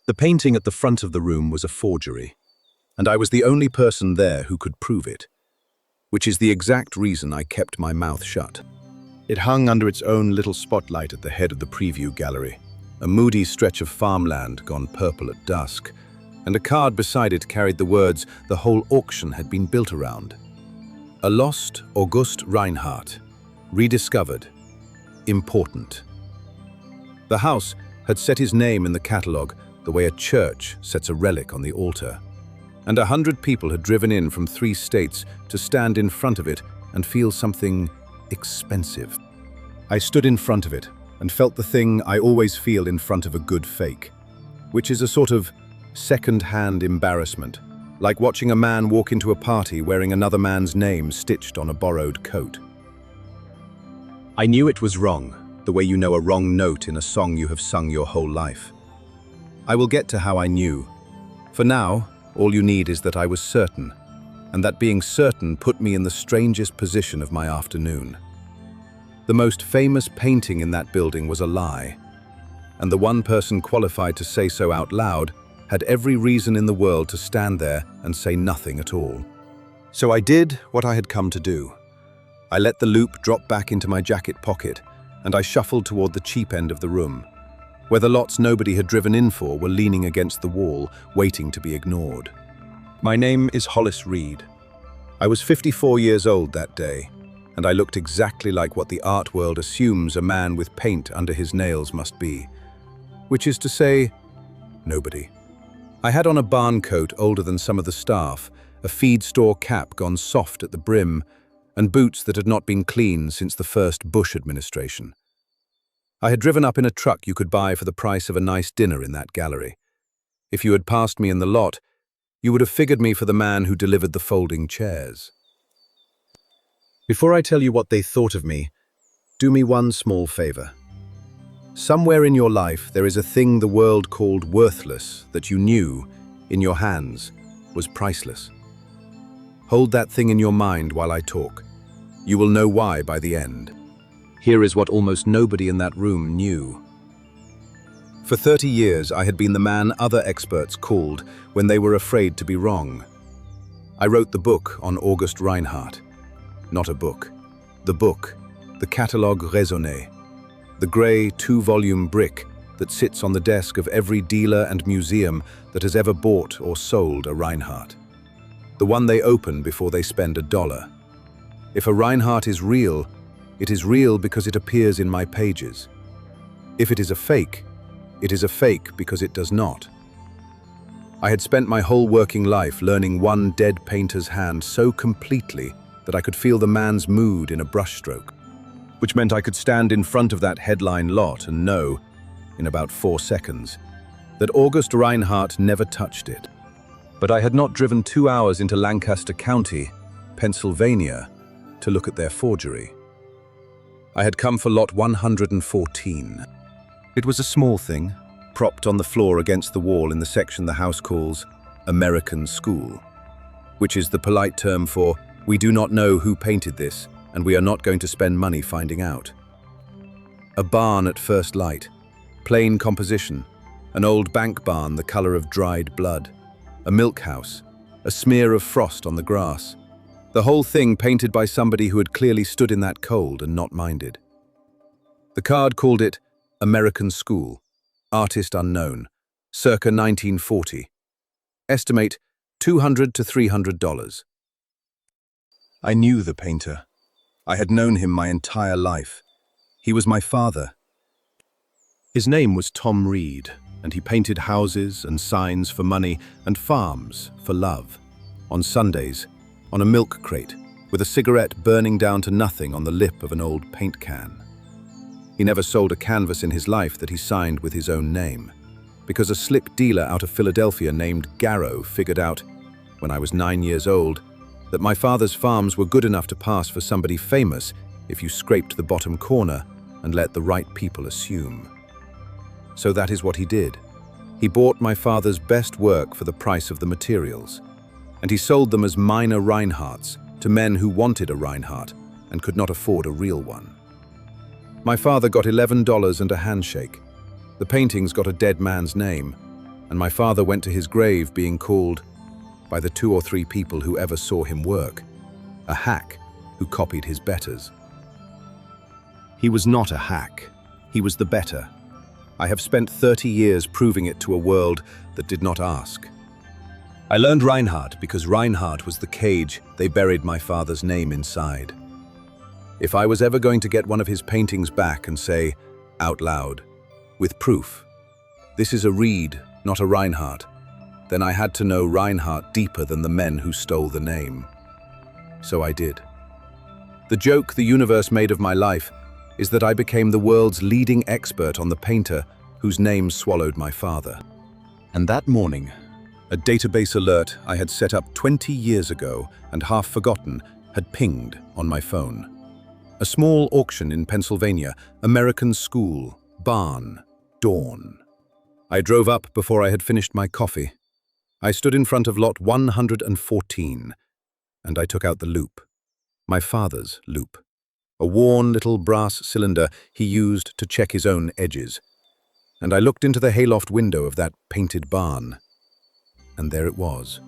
The painting at the front of the room was a forgery, and I was the only person there who could prove it, which is the exact reason I kept my mouth shut. It hung under its own little spotlight at the head of the preview gallery, a moody stretch of farmland gone purple at dusk, and a card beside it carried the words the whole auction had been built around. A lost August Reinhardt, rediscovered, important. The house had set his name in the catalogue the way a church sets a relic on the altar, and 100 people had driven in from 3 states to stand in front of it and feel something expensive. I stood in front of it and felt the thing I always feel in front of a good fake, which is a sort of second-hand embarrassment, like watching a man walk into a party wearing another man's name stitched on a borrowed coat. I knew it was wrong, the way you know a wrong note in a song you have sung your whole life. I will get to how I knew. For now, all you need is that I was certain, and that being certain put me in the strangest position of my afternoon. The most famous painting in that building was a lie, and the one person qualified to say so out loud had every reason in the world to stand there and say nothing at all. So I did what I had come to do. I let the loop drop back into my jacket pocket, and I shuffled toward the cheap end of the room, where the lots nobody had driven in for were leaning against the wall, waiting to be ignored. My name is Hollis Reed. I was 54 years old that day, and I looked exactly like what the art world assumes a man with paint under his nails must be, which is to say, nobody. I had on a barn coat older than some of the staff, a feed store cap gone soft at the brim, and boots that had not been cleaned since the first Bush administration. I had driven up in a truck you could buy for the price of a nice dinner in that gallery. If you had passed me in the lot, you would have figured me for the man who delivered the folding chairs. Before I tell you what they thought of me, do me one small favor. Somewhere in your life there is a thing the world called worthless that you knew, in your hands, was priceless. Hold that thing in your mind while I talk. You will know why by the end. Here is what almost nobody in that room knew. For 30 years, I had been the man other experts called when they were afraid to be wrong. I wrote the book on August Reinhardt. Not a book. The catalogue raisonné. The grey 2-volume brick that sits on the desk of every dealer and museum that has ever bought or sold a Reinhardt. The one they open before they spend $1. If a Reinhardt is real, it is real because it appears in my pages. If it is a fake because it does not. I had spent my whole working life learning one dead painter's hand so completely that I could feel the man's mood in a brushstroke, which meant I could stand in front of that headline lot and know, in about 4 seconds, that August Reinhardt never touched it. But I had not driven 2 hours into Lancaster County, Pennsylvania, to look at their forgery. I had come for lot 114. It was a small thing, propped on the floor against the wall in the section the house calls American School, which is the polite term for, we do not know who painted this, and we are not going to spend money finding out. A barn at first light, plain composition, an old bank barn the color of dried blood, a milk house, a smear of frost on the grass, the whole thing painted by somebody who had clearly stood in that cold and not minded. The card called it American School, artist unknown, circa 1940. Estimate $200 to $300. I knew the painter. I had known him my entire life. He was my father. His name was Tom Reed, and he painted houses and signs for money and farms for love. On Sundays, on a milk crate, with a cigarette burning down to nothing on the lip of an old paint can. He never sold a canvas in his life that he signed with his own name, because a slip dealer out of Philadelphia named Garrow figured out, when I was 9 years old, that my father's farms were good enough to pass for somebody famous if you scraped the bottom corner and let the right people assume. So that is what he did. He bought my father's best work for the price of the materials, and he sold them as minor Reinhardts to men who wanted a Reinhardt and could not afford a real one. My father got $11 and a handshake. The paintings got a dead man's name, and my father went to his grave being called, by the 2 or 3 people who ever saw him work, a hack who copied his betters. He was not a hack. He was the better. I have spent 30 years proving it to a world that did not ask. I learned Reinhardt because Reinhardt was the cage they buried my father's name inside. If I was ever going to get one of his paintings back and say, out loud, with proof, this is a Reed, not a Reinhardt, then I had to know Reinhardt deeper than the men who stole the name. So I did. The joke the universe made of my life is that I became the world's leading expert on the painter whose name swallowed my father. And that morning, a database alert I had set up 20 years ago and half forgotten had pinged on my phone. A small auction in Pennsylvania, American school, barn, dawn. I drove up before I had finished my coffee. I stood in front of lot 114, and I took out the loop. My father's loop. A worn little brass cylinder he used to check his own edges. And I looked into the hayloft window of that painted barn. And there it was.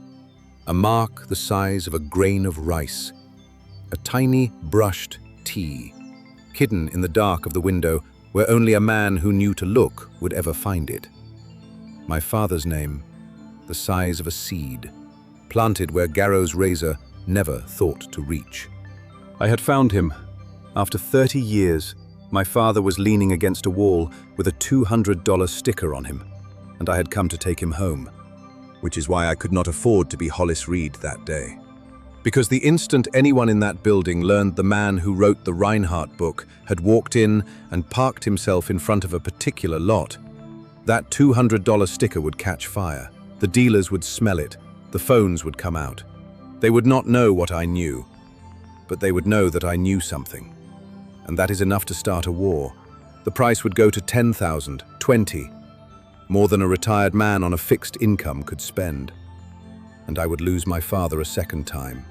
A mark the size of a grain of rice. A tiny brushed T, hidden in the dark of the window where only a man who knew to look would ever find it. My father's name, the size of a seed, planted where Garrow's razor never thought to reach. I had found him. After 30 years, my father was leaning against a wall with a $200 sticker on him, and I had come to take him home, which is why I could not afford to be Hollis Reed that day. Because the instant anyone in that building learned the man who wrote the Reinhardt book had walked in and parked himself in front of a particular lot, that $200 sticker would catch fire. The dealers would smell it. The phones would come out. They would not know what I knew, but they would know that I knew something. And that is enough to start a war. The price would go to 10,000, 20, more than a retired man on a fixed income could spend. And I would lose my father a second time,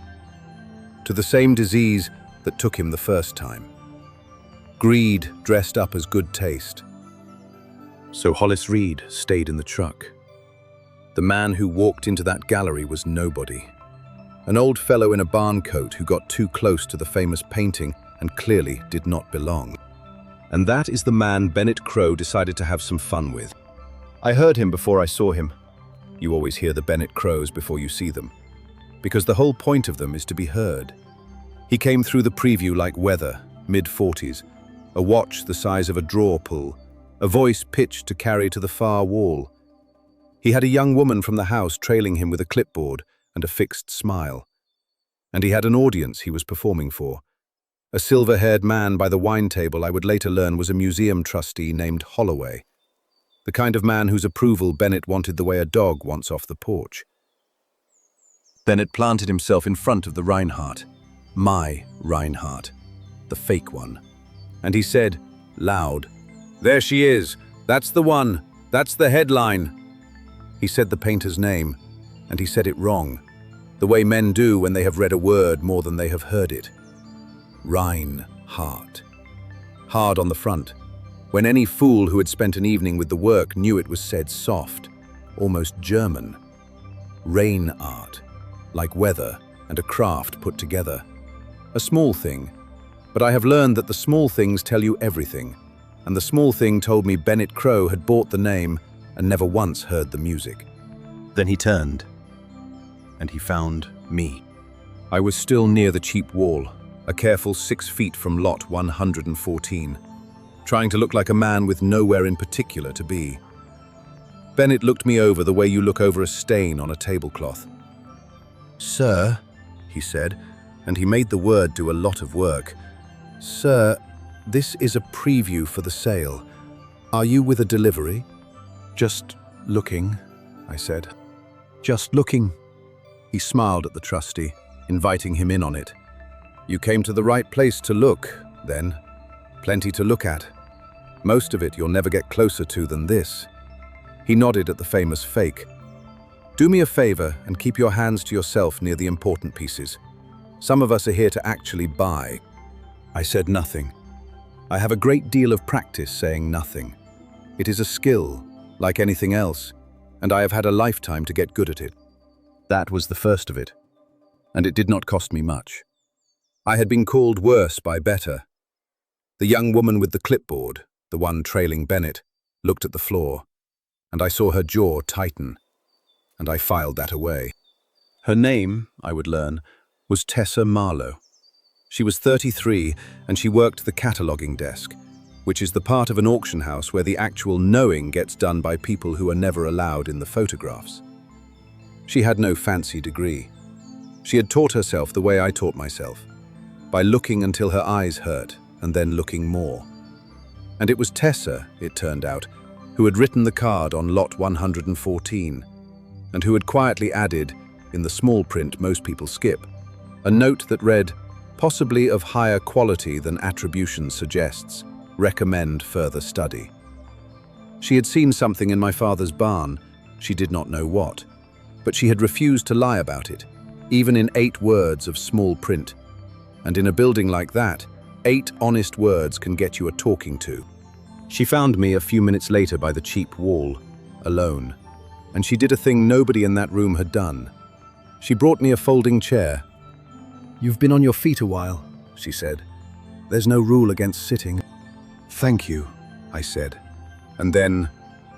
to the same disease that took him the first time. Greed dressed up as good taste. So Hollis Reed stayed in the truck. The man who walked into that gallery was nobody. An old fellow in a barn coat who got too close to the famous painting and clearly did not belong. And that is the man Bennett Crowe decided to have some fun with. I heard him before I saw him. You always hear the Bennett Crowes before you see them, because the whole point of them is to be heard. He came through the preview like weather, mid-40s, a watch the size of a drawer pull, a voice pitched to carry to the far wall. He had a young woman from the house trailing him with a clipboard and a fixed smile. And he had an audience he was performing for. A silver-haired man by the wine table I would later learn was a museum trustee named Holloway, the kind of man whose approval Bennett wanted the way a dog wants off the porch. Bennett planted himself in front of the Reinhardt, my Reinhardt, the fake one. And he said, loud, "There she is. That's the one. That's the headline." He said the painter's name, and he said it wrong, the way men do when they have read a word more than they have heard it. Reinhardt. Hard on the front, when any fool who had spent an evening with the work knew it was said soft, almost German. Rain art, like weather and a craft put together. A small thing, but I have learned that the small things tell you everything, and the small thing told me Bennett Crowe had bought the name and never once heard the music. Then he turned, and he found me. I was still near the cheap wall, a careful 6 feet from lot 114, trying to look like a man with nowhere in particular to be. Bennett looked me over the way you look over a stain on a tablecloth. "Sir," he said, and he made the word do a lot of work. "Sir, this is a preview for the sale. Are you with a delivery?" "Just looking," I said. "Just looking." He smiled at the trustee, inviting him in on it. "You came to the right place to look, then. Plenty to look at. Most of it you'll never get closer to than this." He nodded at the famous fake. "Do me a favor and keep your hands to yourself near the important pieces. Some of us are here to actually buy." I said nothing. I have a great deal of practice saying nothing. It is a skill, like anything else. and I have had a lifetime to get good at it. That was the first of it, and it did not cost me much. I had been called worse by better. The young woman with the clipboard, the one trailing Bennett, looked at the floor, and I saw her jaw tighten, and I filed that away. Her name, I would learn, was Tessa Marlowe. She was 33, and she worked the cataloguing desk, which is the part of an auction house where the actual knowing gets done by people who are never allowed in the photographs. She had no fancy degree. She had taught herself the way I taught myself, by looking until her eyes hurt, and then looking more. And it was Tessa, it turned out, who had written the card on lot 114, and who had quietly added, in the small print most people skip, a note that read, possibly of higher quality than attribution suggests, recommend further study. She had seen something in my father's barn, she did not know what, but she had refused to lie about it, even in 8 words of small print. And in a building like that, 8 honest words can get you a talking to. She found me a few minutes later by the cheap wall, alone, and she did a thing nobody in that room had done. She brought me a folding chair. "You've been on your feet a while," she said. "There's no rule against sitting." "Thank you," I said. And then,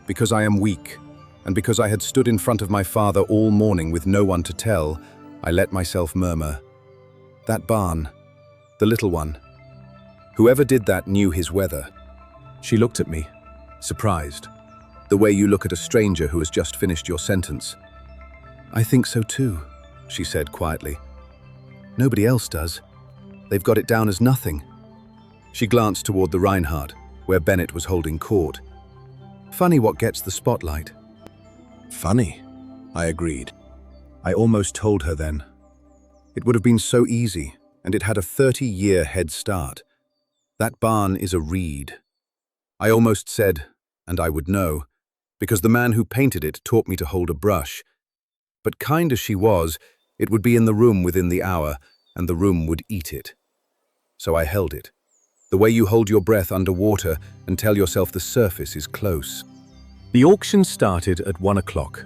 because I am weak, and because I had stood in front of my father all morning with no one to tell, I let myself murmur, "That barn, the little one. Whoever did that knew his weather." She looked at me, surprised, the way you look at a stranger who has just finished your sentence. "I think so too," she said quietly. "Nobody else does. They've got it down as nothing." She glanced toward the Reinhardt, where Bennett was holding court. "Funny what gets the spotlight." "Funny," I agreed. I almost told her then. It would have been so easy, and it had a 30-year head start. That barn is a reed. I almost said, and I would know, because the man who painted it taught me to hold a brush. But kind as she was, it would be in the room within the hour, and the room would eat it. So I held it, the way you hold your breath underwater and tell yourself the surface is close. The auction started at 1 o'clock,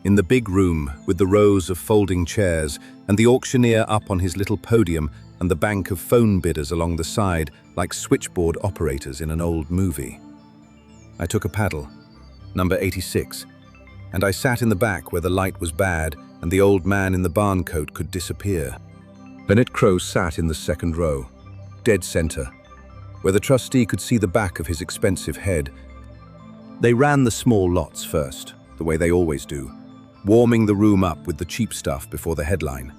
in the big room with the rows of folding chairs and the auctioneer up on his little podium and the bank of phone bidders along the side like switchboard operators in an old movie. I took a paddle, number 86, and I sat in the back where the light was bad and the old man in the barn coat could disappear. Bennett Crowe sat in the second row, dead center, where the trustee could see the back of his expensive head. They ran the small lots first, the way they always do, warming the room up with the cheap stuff before the headline.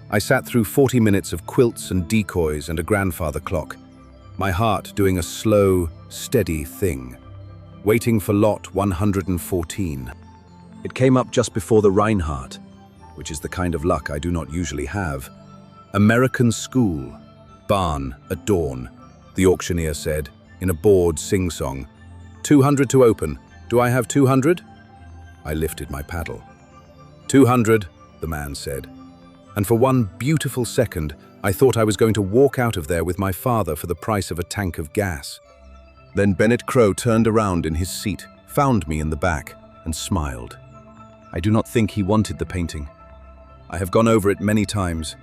I sat through 40 minutes of quilts and decoys and a grandfather clock, my heart doing a slow, steady thing, waiting for lot 114. It came up just before the Reinhardt, which is the kind of luck I do not usually have. "American School, barn at dawn," the auctioneer said, in a bored sing-song. "200 to open. Do I have 200? I lifted my paddle. 200, the man said. And for one beautiful second, I thought I was going to walk out of there with my father for the price of a tank of gas. Then Bennett Crowe turned around in his seat, found me in the back, and smiled. I do not think he wanted the painting. I have gone over it many times,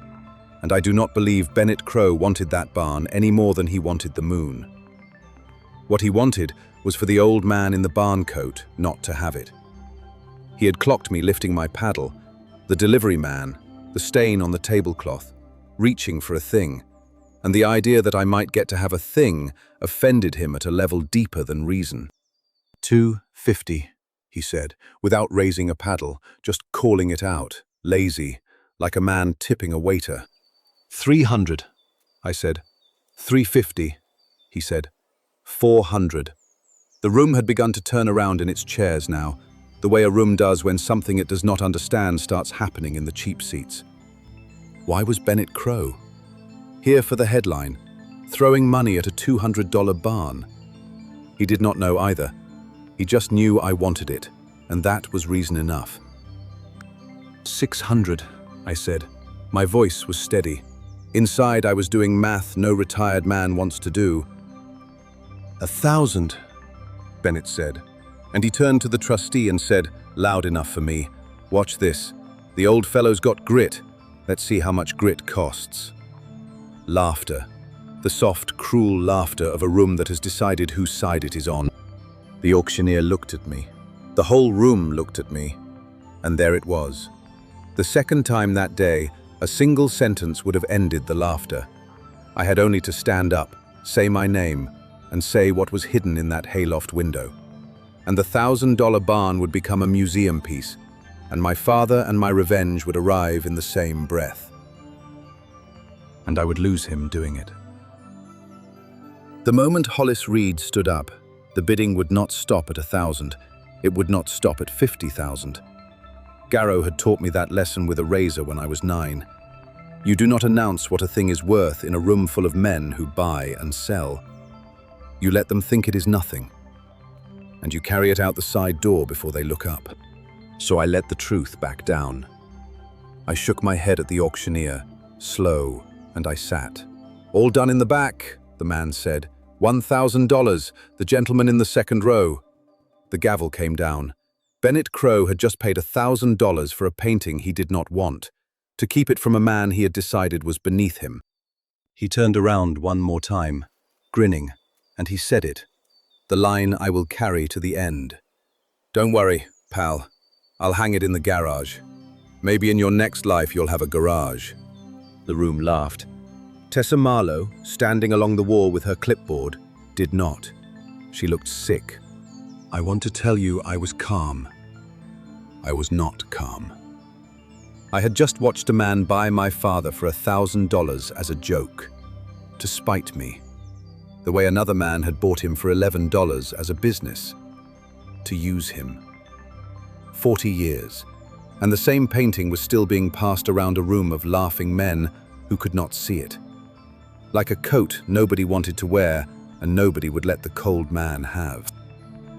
and I do not believe Bennett Crowe wanted that barn any more than he wanted the moon. What he wanted was for the old man in the barn coat not to have it. He had clocked me lifting my paddle, the delivery man, the stain on the tablecloth, reaching for a thing, and the idea that I might get to have a thing offended him at a level deeper than reason. 250, he said, without raising a paddle, just calling it out, lazy, like a man tipping a waiter. 300, I said. 350, he said. 400. The room had begun to turn around in its chairs now, the way a room does when something it does not understand starts happening in the cheap seats. Why was Bennett Crowe? Here for the headline, throwing money at a $200 barn. He did not know either. He just knew I wanted it, and that was reason enough. 600, I said. My voice was steady. Inside I was doing math no retired man wants to do. 1,000, Bennett said. And he turned to the trustee and said, loud enough for me, "Watch this. The old fellow's got grit. Let's see how much grit costs." Laughter. The soft, cruel laughter of a room that has decided whose side it is on. The auctioneer looked at me. The whole room looked at me. And there it was. The second time that day, a single sentence would have ended the laughter. I had only to stand up, say my name, and say what was hidden in that hayloft window. And the $1,000 barn would become a museum piece, and my father and my revenge would arrive in the same breath. And I would lose him doing it. The moment Hollis Reed stood up, the bidding would not stop at 1,000. It would not stop at 50,000. Garrow had taught me that lesson with a razor when I was 9. You do not announce what a thing is worth in a room full of men who buy and sell. You let them think it is nothing, and you carry it out the side door before they look up. So I let the truth back down. I shook my head at the auctioneer, slow, and I sat. "All done in the back," the man said. $1,000, the gentleman in the second row. The gavel came down. Bennett Crowe had just paid $1,000 for a painting he did not want, to keep it from a man he had decided was beneath him. He turned around one more time, grinning, and he said it, the line I will carry to the end. "Don't worry, pal. I'll hang it in the garage. Maybe in your next life you'll have a garage." The room laughed. Tessa Marlowe, standing along the wall with her clipboard, did not. She looked sick. I want to tell you I was calm. I was not calm. I had just watched a man buy my father for $1,000 as a joke, to spite me, the way another man had bought him for $11 as a business, to use him. 40 years, and the same painting was still being passed around a room of laughing men who could not see it. Like a coat nobody wanted to wear and nobody would let the cold man have.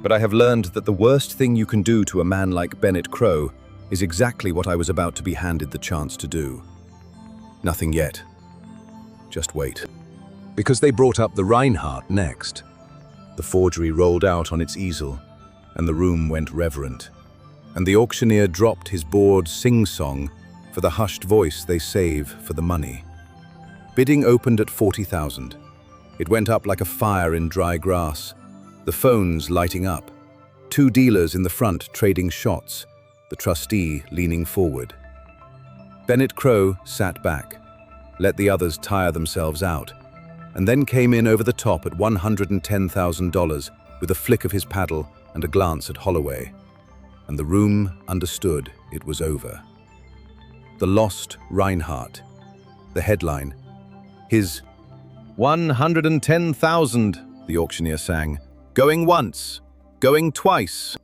But I have learned that the worst thing you can do to a man like Bennett Crowe is exactly what I was about to be handed the chance to do. Nothing yet. Just wait. Because they brought up the Reinhardt next. The forgery rolled out on its easel, and the room went reverent. And the auctioneer dropped his bored sing-song for the hushed voice they save for the money. Bidding opened at 40,000. It went up like a fire in dry grass, the phones lighting up, 2 dealers in the front trading shots, the trustee leaning forward. Bennett Crowe sat back, let the others tire themselves out, and then came in over the top at $110,000 with a flick of his paddle and a glance at Holloway. And the room understood it was over. The Lost Reinhardt. The headline. His $110,000, the auctioneer sang. Going once, going twice.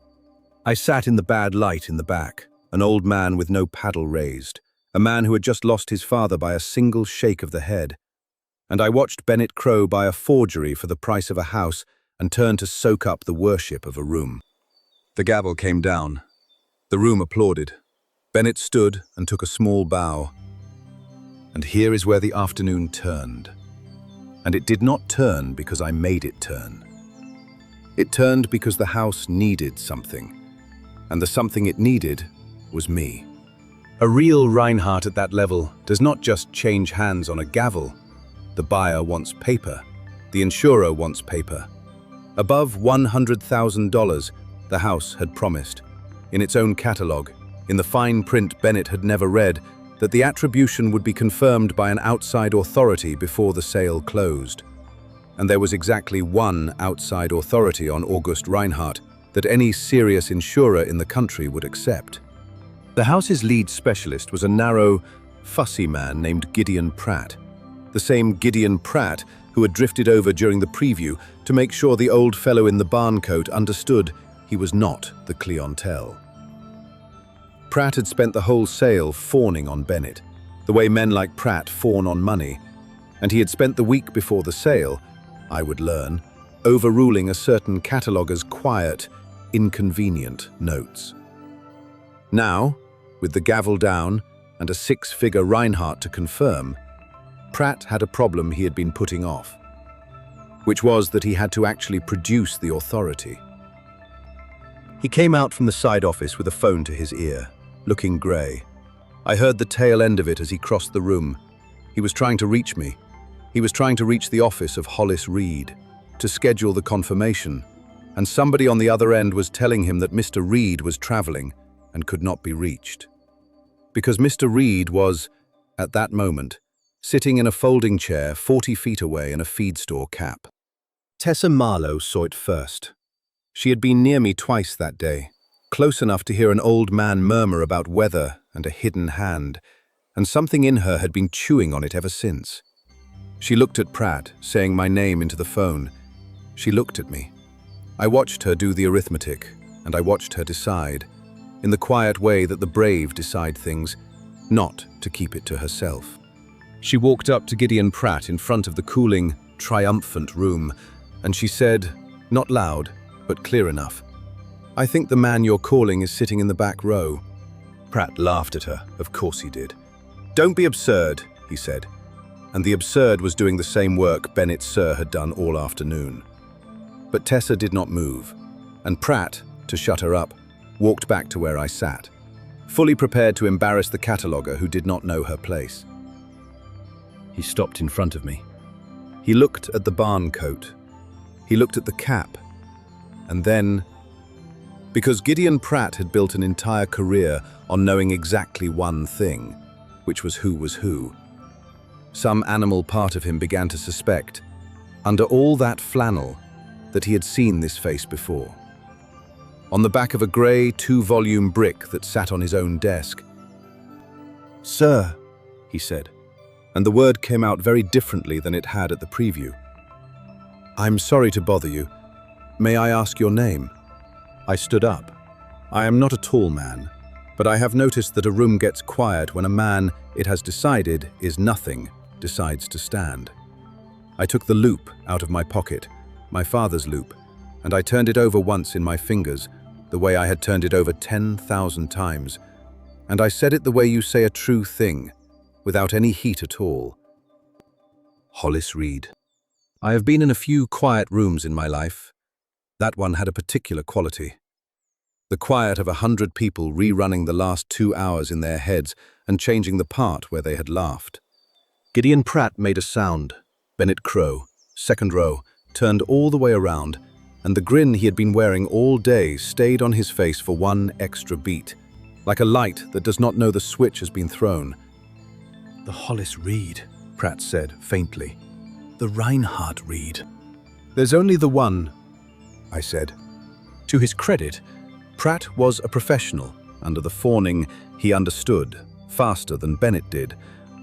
I sat in the bad light in the back, an old man with no paddle raised, a man who had just lost his father by a single shake of the head. And I watched Bennett Crowe buy a forgery for the price of a house and turn to soak up the worship of a room. The gavel came down. The room applauded. Bennett stood and took a small bow. And here is where the afternoon turned. And it did not turn because I made it turn. It turned because the house needed something, and the something it needed was me. A real Reinhardt at that level does not just change hands on a gavel. The buyer wants paper. The insurer wants paper. Above $100,000, the house had promised, in its own catalogue, in the fine print Bennett had never read, that the attribution would be confirmed by an outside authority before the sale closed. And there was exactly one outside authority on August Reinhardt that any serious insurer in the country would accept. The house's lead specialist was a narrow, fussy man named Gideon Pratt, the same Gideon Pratt who had drifted over during the preview to make sure the old fellow in the barn coat understood he was not the clientele. Pratt had spent the whole sale fawning on Bennett, the way men like Pratt fawn on money, and he had spent the week before the sale, I would learn, overruling a certain cataloger's quiet, inconvenient notes. Now, with the gavel down and a 6-figure Reinhardt to confirm, Pratt had a problem he had been putting off, which was that he had to actually produce the authority. He came out from the side office with a phone to his ear, looking grey. I heard the tail end of it as he crossed the room. He was trying to reach me. He was trying to reach the office of Hollis Reed, to schedule the confirmation, and somebody on the other end was telling him that Mr. Reed was traveling and could not be reached. Because Mr. Reed was, at that moment, sitting in a folding chair 40 feet away in a feed store cap. Tessa Marlowe saw it first. She had been near me twice that day, close enough to hear an old man murmur about weather and a hidden hand, and something in her had been chewing on it ever since. She looked at Pratt, saying my name into the phone. She looked at me. I watched her do the arithmetic, and I watched her decide, in the quiet way that the brave decide things, not to keep it to herself. She walked up to Gideon Pratt in front of the cooling, triumphant room, and she said, not loud, but clear enough, "I think the man you're calling is sitting in the back row." Pratt laughed at her. Of course he did. "Don't be absurd," he said. And the absurd was doing the same work Bennett Sir had done all afternoon. But Tessa did not move, and Pratt, to shut her up, walked back to where I sat, fully prepared to embarrass the cataloguer who did not know her place. He stopped in front of me. He looked at the barn coat. He looked at the cap. And then, because Gideon Pratt had built an entire career on knowing exactly one thing, which was who, some animal part of him began to suspect, under all that flannel, that he had seen this face before. On the back of a grey 2-volume brick that sat on his own desk. "Sir," he said, and the word came out very differently than it had at the preview. "I'm sorry to bother you. May I ask your name?" I stood up. I am not a tall man, but I have noticed that a room gets quiet when a man, it has decided, is nothing, decides to stand. I took the loop out of my pocket, my father's loop, and I turned it over once in my fingers, the way I had turned it over 10,000 times, and I said it the way you say a true thing, without any heat at all. Hollis Reed. I have been in a few quiet rooms in my life. That one had a particular quality. The quiet of 100 people rerunning the last 2 hours in their heads and changing the part where they had laughed. Gideon Pratt made a sound. Bennett Crow, second row, turned all the way around, and the grin he had been wearing all day stayed on his face for one extra beat, like a light that does not know the switch has been thrown. "The Hollis Reed," Pratt said faintly. "The Reinhardt Reed." "There's only the one," I said. To his credit, Pratt was a professional. Under the fawning, he understood, faster than Bennett did,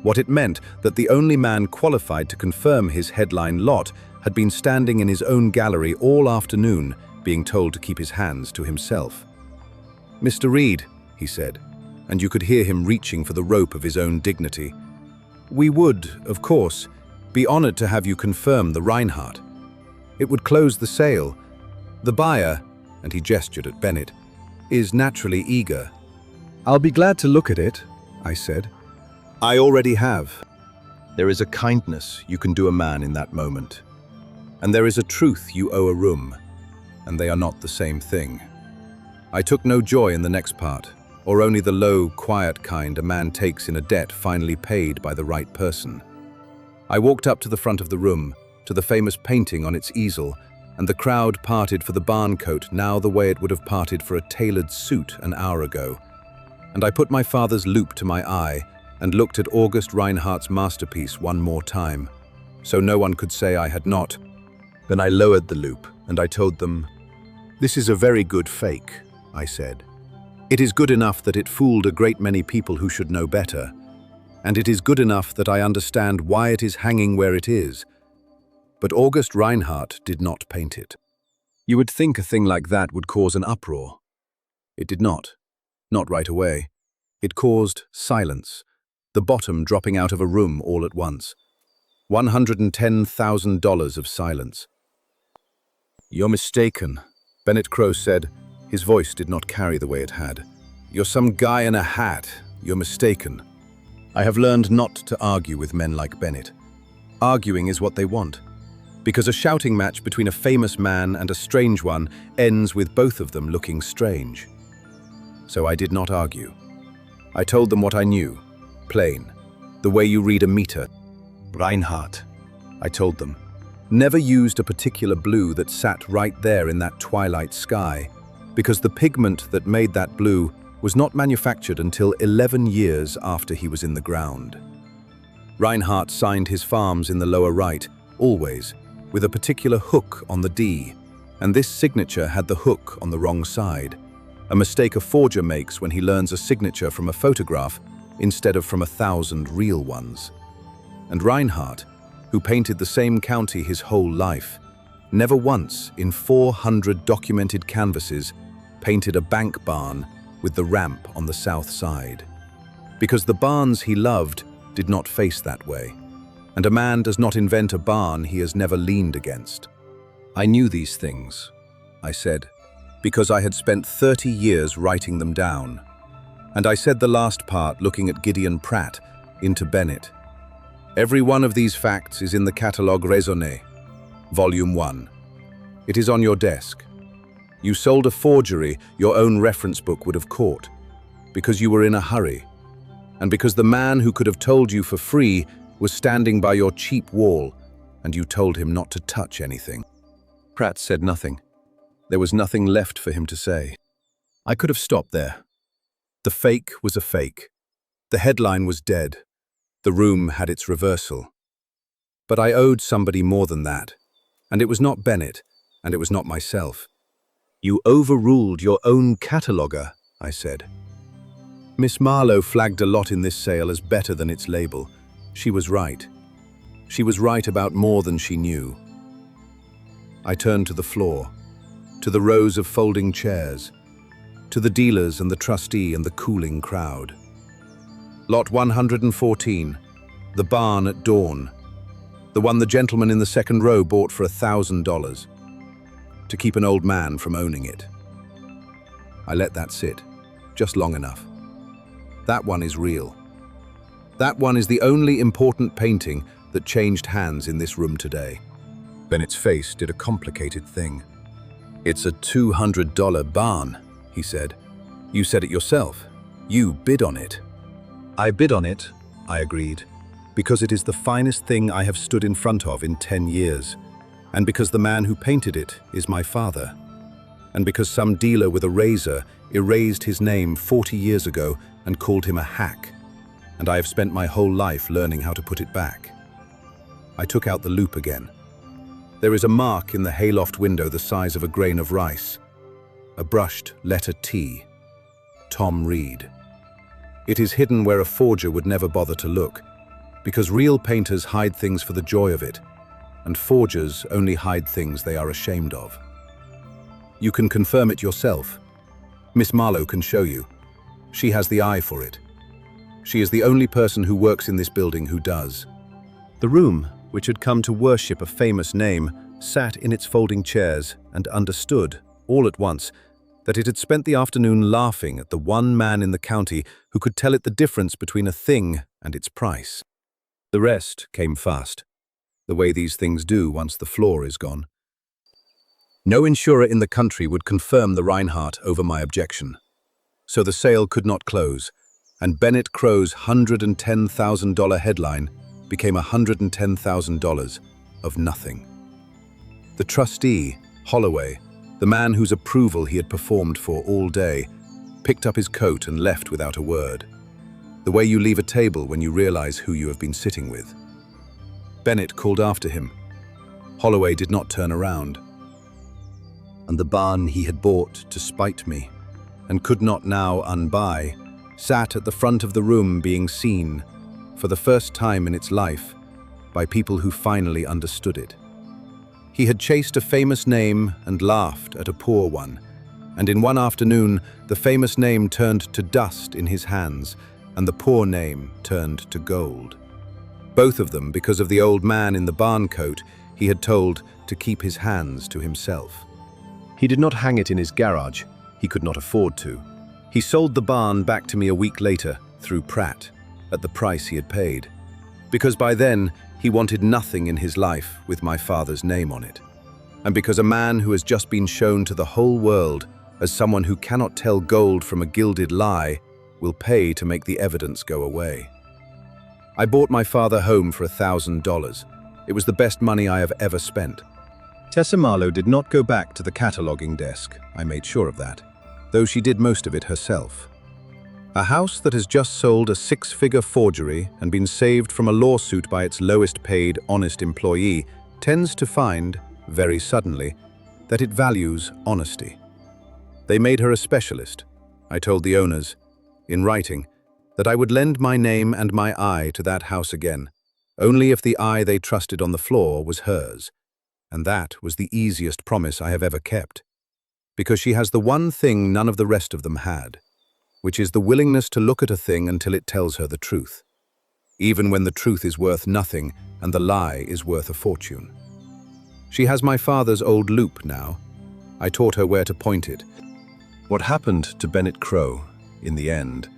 what it meant that the only man qualified to confirm his headline lot had been standing in his own gallery all afternoon, being told to keep his hands to himself. "Mr. Reed," he said, and you could hear him reaching for the rope of his own dignity. "We would, of course, be honored to have you confirm the Reinhardt. It would close the sale. The buyer," and he gestured at Bennett, "is naturally eager." "I'll be glad to look at it," I said. "I already have." There is a kindness you can do a man in that moment. And there is a truth you owe a room, and they are not the same thing. I took no joy in the next part, or only the low, quiet kind a man takes in a debt finally paid by the right person. I walked up to the front of the room, to the famous painting on its easel, and the crowd parted for the barn coat now the way it would have parted for a tailored suit an hour ago. And I put my father's loop to my eye and looked at August Reinhardt's masterpiece one more time, so no one could say I had not. Then I lowered the loop, and I told them, "This is a very good fake," I said. "It is good enough that it fooled a great many people who should know better, and it is good enough that I understand why it is hanging where it is. But August Reinhardt did not paint it." You would think a thing like that would cause an uproar. It did not. Not right away. It caused silence, the bottom dropping out of a room all at once. $110,000 of silence. "You're mistaken," Bennett Crow said. His voice did not carry the way it had. "You're some guy in a hat. You're mistaken." I have learned not to argue with men like Bennett. Arguing is what they want. Because a shouting match between a famous man and a strange one ends with both of them looking strange. So I did not argue. I told them what I knew, plain, the way you read a meter. Reinhardt, I told them, never used a particular blue that sat right there in that twilight sky, because the pigment that made that blue was not manufactured until 11 years after he was in the ground. Reinhardt signed his farms in the lower right, always, with a particular hook on the D, and this signature had the hook on the wrong side, a mistake a forger makes when he learns a signature from a photograph instead of from 1,000 real ones. And Reinhardt, who painted the same county his whole life, never once in 400 documented canvases painted a bank barn with the ramp on the south side. Because the barns he loved did not face that way, and a man does not invent a barn he has never leaned against. I knew these things, I said, because I had spent 30 years writing them down. And I said the last part looking at Gideon Pratt into Bennett. Every one of these facts is in the Catalogue Raisonné, Volume 1. It is on your desk. You sold a forgery your own reference book would have caught, because you were in a hurry, and because the man who could have told you for free was standing by your cheap wall, and you told him not to touch anything. Pratt said nothing. There was nothing left for him to say. I could have stopped there. The fake was a fake. The headline was dead. The room had its reversal. But I owed somebody more than that, and it was not Bennett, and it was not myself. You overruled your own cataloguer, I said. Miss Marlowe flagged a lot in this sale as better than its label. She was right. She was right about more than she knew. I turned to the floor, to the rows of folding chairs, to the dealers and the trustee and the cooling crowd. Lot 114, the barn at dawn, the one the gentleman in the second row bought for $1,000, to keep an old man from owning it. I let that sit, just long enough. That one is real. That one is the only important painting that changed hands in this room today. Bennett's face did a complicated thing. It's a $200 barn, he said. You said it yourself. You bid on it. I bid on it, I agreed, because it is the finest thing I have stood in front of in 10 years, and because the man who painted it is my father, and because some dealer with a razor erased his name 40 years ago and called him a hack, and I have spent my whole life learning how to put it back. I took out the loop again. There is a mark in the hayloft window the size of a grain of rice, a brushed letter T, Tom Reed. It is hidden where a forger would never bother to look, because real painters hide things for the joy of it, and forgers only hide things they are ashamed of. You can confirm it yourself. Miss Marlowe can show you. She has the eye for it. She is the only person who works in this building who does. The room, which had come to worship a famous name, sat in its folding chairs and understood, all at once, that it had spent the afternoon laughing at the one man in the county who could tell it the difference between a thing and its price. The rest came fast, the way these things do once the floor is gone. No insurer in the country would confirm the Reinhardt over my objection. So the sale could not close, and Bennett Crow's $110,000 headline became $110,000 of nothing. The trustee, Holloway, the man whose approval he had performed for all day, picked up his coat and left without a word, the way you leave a table when you realize who you have been sitting with. Bennett called after him. Holloway did not turn around. And the barn he had bought to spite me, and could not now unbuy, sat at the front of the room being seen, for the first time in its life, by people who finally understood it. He had chased a famous name and laughed at a poor one, and in one afternoon the famous name turned to dust in his hands, and the poor name turned to gold. Both of them because of the old man in the barn coat he had told to keep his hands to himself. He did not hang it in his garage. He could not afford to. He sold the barn back to me a week later through Pratt at the price he had paid, because by then He wanted nothing in his life with my father's name on it. And because a man who has just been shown to the whole world as someone who cannot tell gold from a gilded lie will pay to make the evidence go away. I bought my father home for $1,000. It was the best money I have ever spent. Tessa Marlowe did not go back to the cataloguing desk, I made sure of that, though she did most of it herself. A house that has just sold a six-figure forgery and been saved from a lawsuit by its lowest-paid, honest employee tends to find, very suddenly, that it values honesty. They made her a specialist. I told the owners, in writing, that I would lend my name and my eye to that house again, only if the eye they trusted on the floor was hers. And that was the easiest promise I have ever kept. Because she has the one thing none of the rest of them had, which is the willingness to look at a thing until it tells her the truth, even when the truth is worth nothing and the lie is worth a fortune. She has my father's old loop now. I taught her where to point it. What happened to Bennett Crowe, in the end,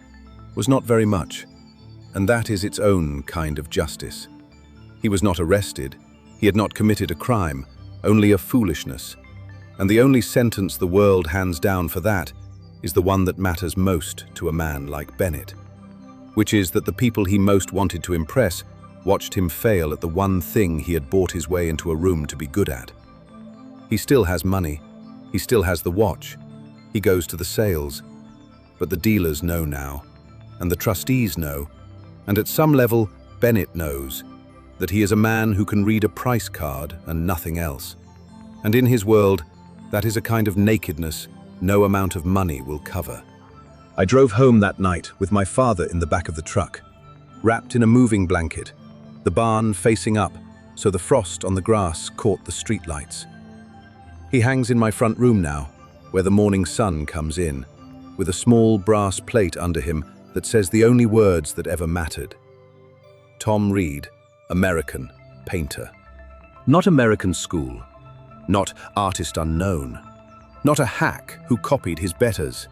was not very much, and that is its own kind of justice. He was not arrested, he had not committed a crime, only a foolishness, and the only sentence the world hands down for that is the one that matters most to a man like Bennett, which is that the people he most wanted to impress watched him fail at the one thing he had bought his way into a room to be good at. He still has money, he still has the watch, he goes to the sales, but the dealers know now, and the trustees know, and at some level Bennett knows, that he is a man who can read a price card and nothing else. And in his world, that is a kind of nakedness no amount of money will cover. I drove home that night with my father in the back of the truck, wrapped in a moving blanket, the barn facing up so the frost on the grass caught the streetlights. He hangs in my front room now, where the morning sun comes in, with a small brass plate under him that says the only words that ever mattered. Tom Reed, American, painter. Not American school, not artist unknown, not a hack who copied his betters.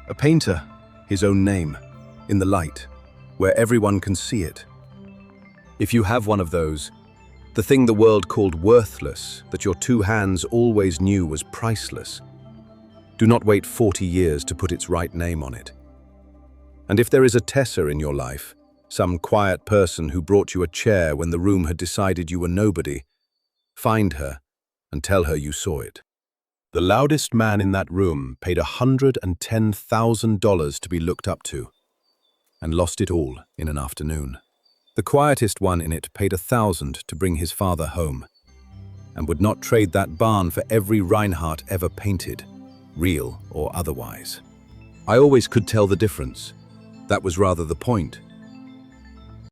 A painter, his own name, in the light, where everyone can see it. If you have one of those, the thing the world called worthless, that your two hands always knew was priceless, do not wait 40 years to put its right name on it. And if there is a Tessa in your life, some quiet person who brought you a chair when the room had decided you were nobody, find her and tell her you saw it. The loudest man in that room paid $110,000 to be looked up to, and lost it all in an afternoon. The quietest one in it paid $1,000 to bring his father home, and would not trade that barn for every Reinhardt ever painted, real or otherwise. I always could tell the difference. That was rather the point.